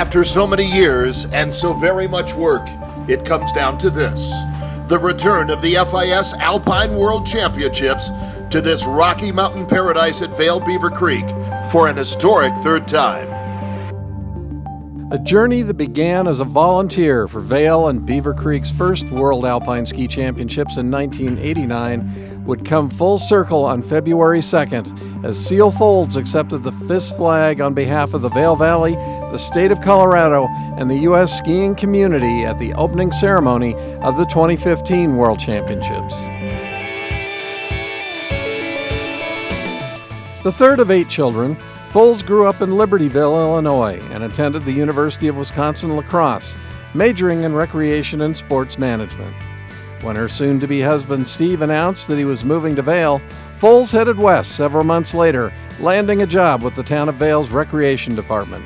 After so many years and so very much work, it comes down to this: the return of the FIS Alpine World Championships to this Rocky Mountain paradise at Vail Beaver Creek for an historic third time. A journey that began as a volunteer for Vail and Beaver Creek's first World Alpine Ski Championships in 1989 would come full circle on February 2nd as Seal Folds accepted the FIS flag on behalf of the Vail Valley, the state of Colorado, and the U.S. skiing community at the opening ceremony of the 2015 World Championships. The third of 8 children, Folds grew up in Libertyville, Illinois, and attended the University of Wisconsin-La Crosse, majoring in recreation and sports management. When her soon-to-be husband Steve announced that he was moving to Vail, Folds headed west several months later, landing a job with the town of Vail's recreation department.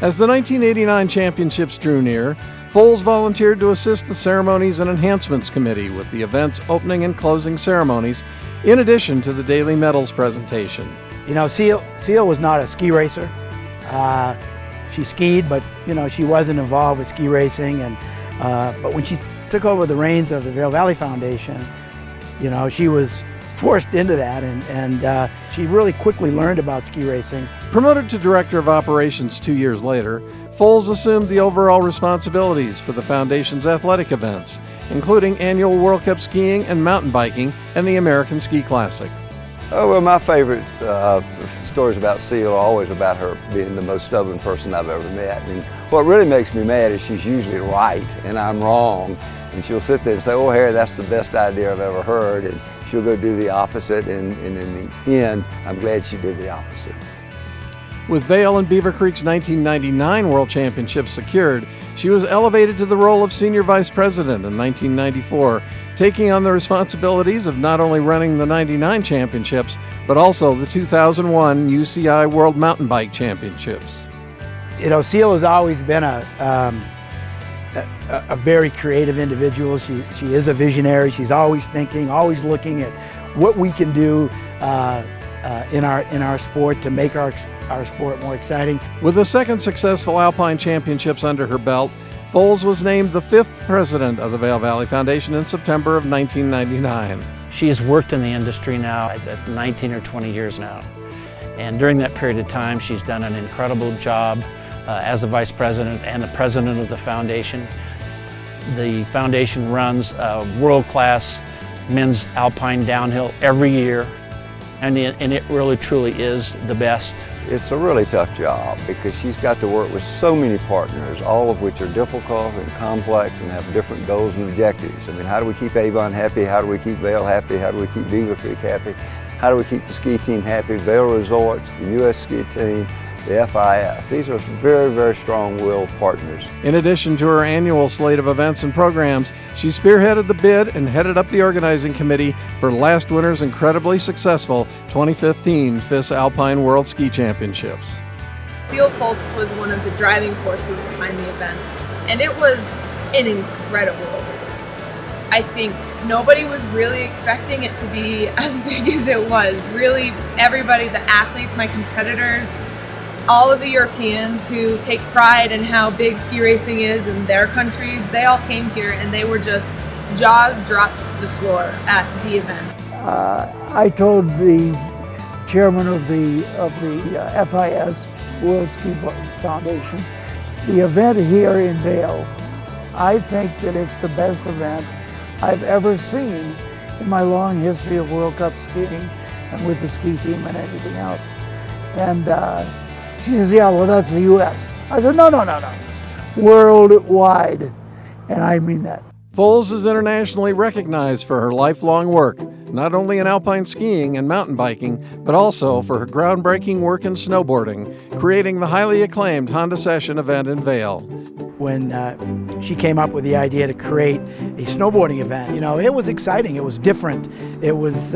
As the 1989 championships drew near, Folds volunteered to assist the Ceremonies and Enhancements Committee with the event's opening and closing ceremonies, in addition to the daily medals presentation. You know, Seal was not a ski racer. She skied, but she wasn't involved with ski racing. But when she took over the reins of the Vail Valley Foundation, she was forced into that, and she really quickly learned about ski racing. Promoted to Director of Operations 2 years later, Folds assumed the overall responsibilities for the Foundation's athletic events, including annual World Cup skiing and mountain biking and the American Ski Classic. Oh, well, my favorite stories about Seal are always about her being the most stubborn person I've ever met. And what really makes me mad is she's usually right and I'm wrong. And she'll sit there and say, "Oh, Harry, that's the best idea I've ever heard." And she'll go do the opposite. And in the end, I'm glad she did the opposite. With Vail and Beaver Creek's 1999 World Championships secured, she was elevated to the role of Senior Vice President in 1994, taking on the responsibilities of not only running the '99 championships, but also the 2001 UCI World Mountain Bike Championships. Seal has always been a very creative individual. She is a visionary. She's always thinking, always looking at what we can do in our sport to make our sport more exciting. With the second successful Alpine Championships under her belt, Folds was named the 5th president of the Vail Valley Foundation in September of 1999. She has worked in the industry now, that's 19 or 20 years now. And during that period of time, she's done an incredible job as a vice president and the president of the foundation. The foundation runs world-class men's alpine downhill every year, and it really truly is the best. It's a really tough job because she's got to work with so many partners, all of which are difficult and complex and have different goals and objectives. I mean, how do we keep Avon happy? How do we keep Vail happy? How do we keep Beaver Creek happy? How do we keep the ski team happy? Vail Resorts, the U.S. ski team, the FIS. These are very, very strong-willed partners. In addition to her annual slate of events and programs, she spearheaded the bid and headed up the organizing committee for last winter's incredibly successful 2015 FIS Alpine World Ski Championships. Seal Folds was one of the driving forces behind the event, and it was an incredible event. I think nobody was really expecting it to be as big as it was. Really, everybody, the athletes, my competitors, all of the Europeans who take pride in how big ski racing is in their countries, they all came here and they were just jaws dropped to the floor at the event. I told the chairman of the FIS World Ski Foundation, the event here in Vail, I think that it's the best event I've ever seen in my long history of World Cup skiing and with the ski team and everything else. And she says, "Yeah, well, that's the U.S." I said, no. Worldwide. And I mean that. Folds is internationally recognized for her lifelong work, not only in alpine skiing and mountain biking, but also for her groundbreaking work in snowboarding, creating the highly acclaimed Honda Session event in Vail. When she came up with the idea to create a snowboarding event, it was exciting. It was different. It was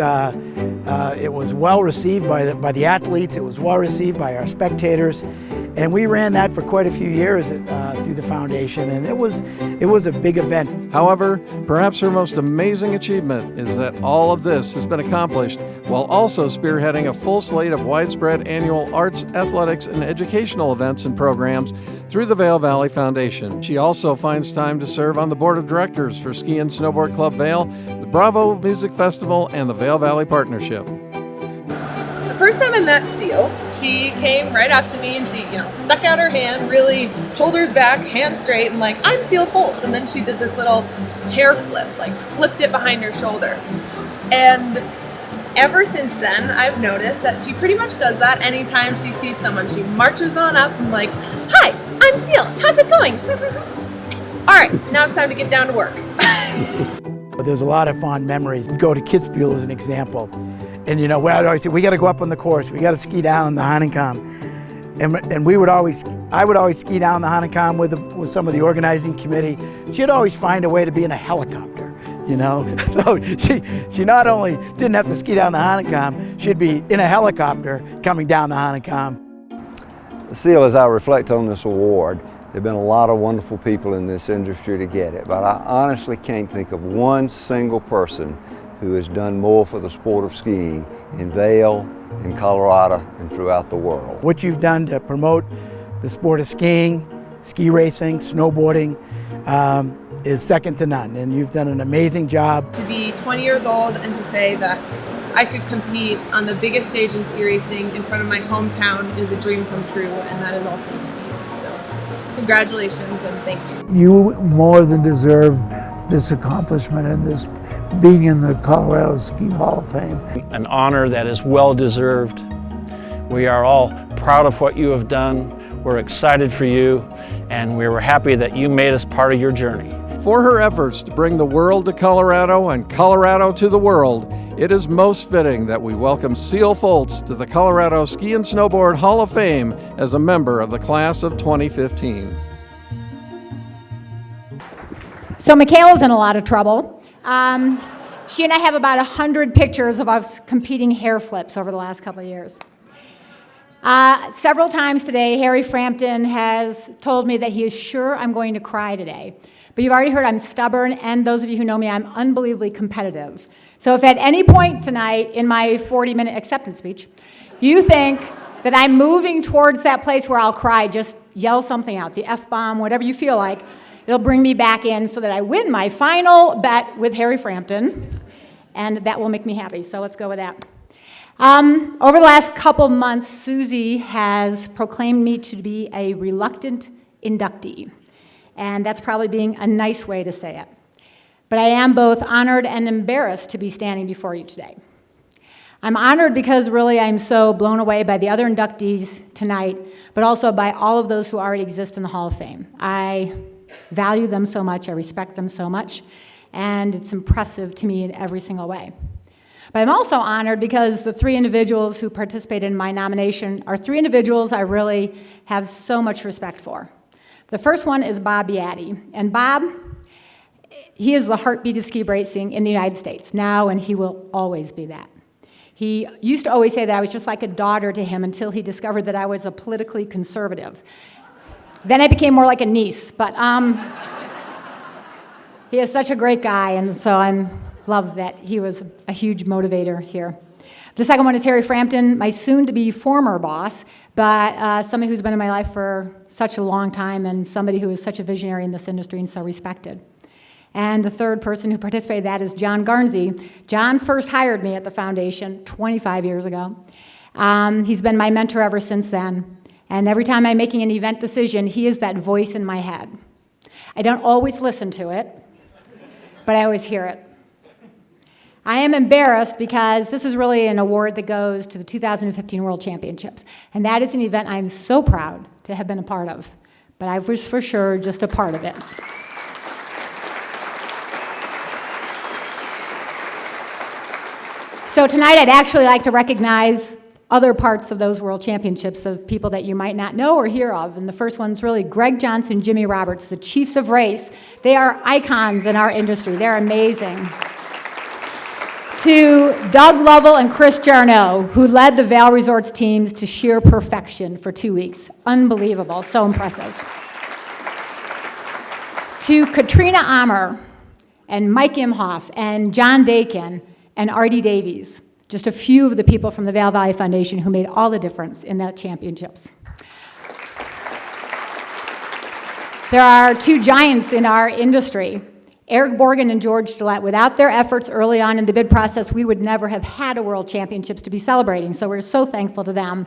well received by the athletes. It was well received by our spectators, and we ran that for quite a few years at through the foundation, and it was a big event. However, perhaps her most amazing achievement is that all of this has been accomplished while also spearheading a full slate of widespread annual arts, athletics, and educational events and programs through the Vail Valley Foundation. She also finds time to serve on the board of directors for Ski and Snowboard Club Vail, the Bravo Music Festival, and the Vail Valley Partnership. The first time I met Seal, she came right up to me and she, stuck out her hand, really shoulders back, hands straight, and like, I'm Seal Foltz. And then she did this little hair flip, like flipped it behind her shoulder. And ever since then, I've noticed that she pretty much does that anytime she sees someone. She marches on up and like, hi, I'm Seal, how's it going? All right, now it's time to get down to work. There's a lot of fond memories. Go to Kitzbühel as an example. And I'd always say, we got to go up on the course. We got to ski down the Hahnenkamm. And I would always ski down the Hahnenkamm with some of the organizing committee. She'd always find a way to be in a helicopter, So she not only didn't have to ski down the Hahnenkamm, she'd be in a helicopter coming down the Hahnenkamm. Seal, as I reflect on this award, there have been a lot of wonderful people in this industry to get it, but I honestly can't think of one single person who has done more for the sport of skiing in Vail, in Colorado, and throughout the world. What you've done to promote the sport of skiing, ski racing, snowboarding is second to none, and you've done an amazing job. To be 20 years old and to say that I could compete on the biggest stage in ski racing in front of my hometown is a dream come true, and that is all thanks to you. So congratulations and thank you. You more than deserve this accomplishment and this being in the Colorado Ski Hall of Fame. An honor that is well deserved. We are all proud of what you have done. We're excited for you, and we were happy that you made us part of your journey. For her efforts to bring the world to Colorado and Colorado to the world, it is most fitting that we welcome Seal Foltz to the Colorado Ski and Snowboard Hall of Fame as a member of the class of 2015. So Michaela's in a lot of trouble. She and I have about 100 pictures of us competing hair flips over the last couple of years. Several times today, Harry Frampton has told me that he is sure I'm going to cry today. But you've already heard I'm stubborn, and those of you who know me, I'm unbelievably competitive. So if at any point tonight in my 40-minute acceptance speech, you think that I'm moving towards that place where I'll cry, just yell something out, the F-bomb, whatever you feel like. It'll bring me back in so that I win my final bet with Harry Frampton, and that will make me happy, so let's go with that. Over the last couple months, Susie has proclaimed me to be a reluctant inductee, and that's probably being a nice way to say it. But I am both honored and embarrassed to be standing before you today. I'm honored because really I'm so blown away by the other inductees tonight, but also by all of those who already exist in the Hall of Fame. I value them so much, I respect them so much, and it's impressive to me in every single way. But I'm also honored because the three individuals who participated in my nomination are three individuals I really have so much respect for. The first one is Bob Beatty, and Bob, he is the heartbeat of ski racing in the United States now, and he will always be that. He used to always say that I was just like a daughter to him until he discovered that I was a politically conservative. Then I became more like a niece, but he is such a great guy, and so I love that he was a huge motivator here. The second one is Harry Frampton, my soon-to-be former boss, but somebody who's been in my life for such a long time and somebody who is such a visionary in this industry and so respected. And the third person who participated in that is John Garnsey. John first hired me at the foundation 25 years ago. He's been my mentor ever since then. And every time I'm making an event decision, he is that voice in my head. I don't always listen to it, but I always hear it. I am embarrassed because this is really an award that goes to the 2015 World Championships. And that is an event I'm so proud to have been a part of. But I was for sure just a part of it. So tonight I'd actually like to recognize other parts of those World Championships of people that you might not know or hear of. And the first one's really Greg Johnson, Jimmy Roberts, the Chiefs of Race. They are icons in our industry. They're amazing. To Doug Lovell and Chris Jarneau, who led the Vail Resorts teams to sheer perfection for 2 weeks. Unbelievable, so impressive. To Katrina Ammer and Mike Imhoff and John Dakin and Artie Davies, just a few of the people from the Vail Valley Foundation who made all the difference in that championships. There are two giants in our industry, Eric Borgen and George Gillette. Without their efforts early on in the bid process, we would never have had a World Championships to be celebrating, so we're so thankful to them.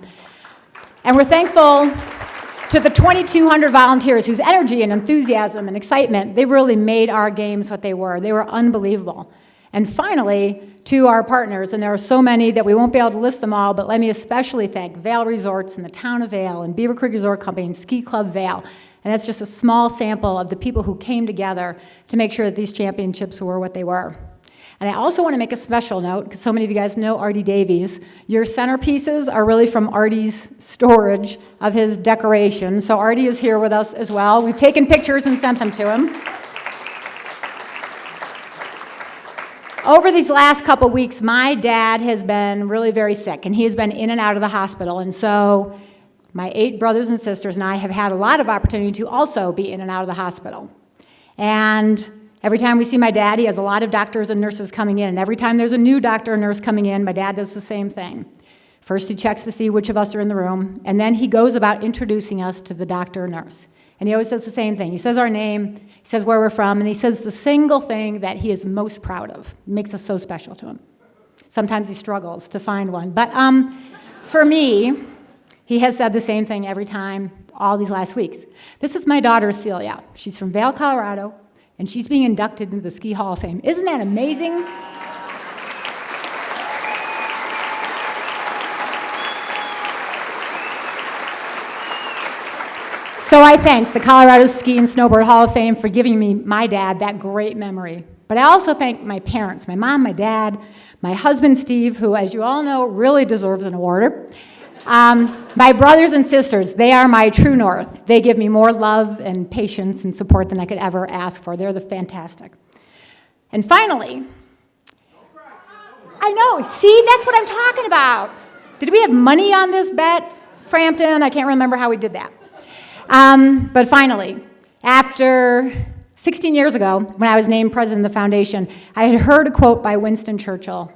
And we're thankful to the 2,200 volunteers whose energy and enthusiasm and excitement, they really made our games what they were. They were unbelievable. And finally, to our partners, and there are so many that we won't be able to list them all, but let me especially thank Vail Resorts and the Town of Vail and Beaver Creek Resort Company and Ski Club Vail. And that's just a small sample of the people who came together to make sure that these championships were what they were. And I also want to make a special note, because so many of you guys know Artie Davies. Your centerpieces are really from Artie's storage of his decoration. So Artie is here with us as well. We've taken pictures and sent them to him. Over these last couple weeks, my dad has been really very sick, and he has been in and out of the hospital. And so my 8 brothers and sisters and I have had a lot of opportunity to also be in and out of the hospital. And every time we see my dad, he has a lot of doctors and nurses coming in. And every time there's a new doctor or nurse coming in, my dad does the same thing. First, he checks to see which of us are in the room, and then he goes about introducing us to the doctor or nurse. And he always does the same thing. He says our name, he says where we're from, and he says the single thing that he is most proud of. It makes us so special to him. Sometimes he struggles to find one. But for me, he has said the same thing every time, all these last weeks. This is my daughter, Celia. She's from Vail, Colorado, and she's being inducted into the Ski Hall of Fame. Isn't that amazing? So I thank the Colorado Ski and Snowboard Hall of Fame for giving me, my dad, that great memory. But I also thank my parents, my mom, my dad, my husband, Steve, who, as you all know, really deserves an award. My brothers and sisters, they are my true north. They give me more love and patience and support than I could ever ask for. They're the fantastic. And finally, I know, see, that's what I'm talking about. Did we have money on this bet, Frampton? I can't remember how we did that. But finally, after 16 years ago, when I was named president of the foundation, I had heard a quote by Winston Churchill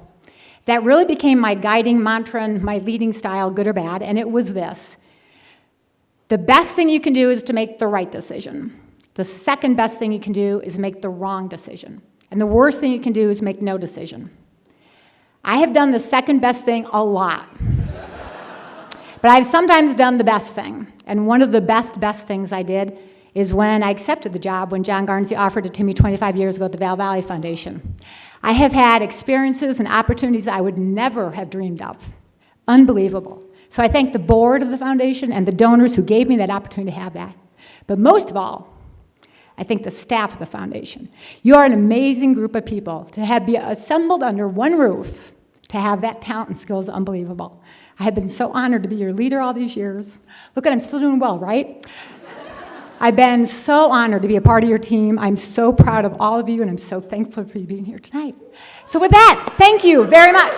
that really became my guiding mantra and my leading style, good or bad, and it was this: the best thing you can do is to make the right decision. The second best thing you can do is make the wrong decision. And the worst thing you can do is make no decision. I have done the second best thing a lot. But I've sometimes done the best thing. And one of the best things I did is when I accepted the job when John Garnsey offered it to me 25 years ago at the Vail Valley Foundation. I have had experiences and opportunities I would never have dreamed of. Unbelievable. So I thank the board of the foundation and the donors who gave me that opportunity to have that. But most of all, I thank the staff of the foundation. You are an amazing group of people. To be assembled under one roof, to have that talent and skill is unbelievable. I have been so honored to be your leader all these years. Look, I'm still doing well, right? I've been so honored to be a part of your team. I'm so proud of all of you, and I'm so thankful for you being here tonight. So with that, thank you very much.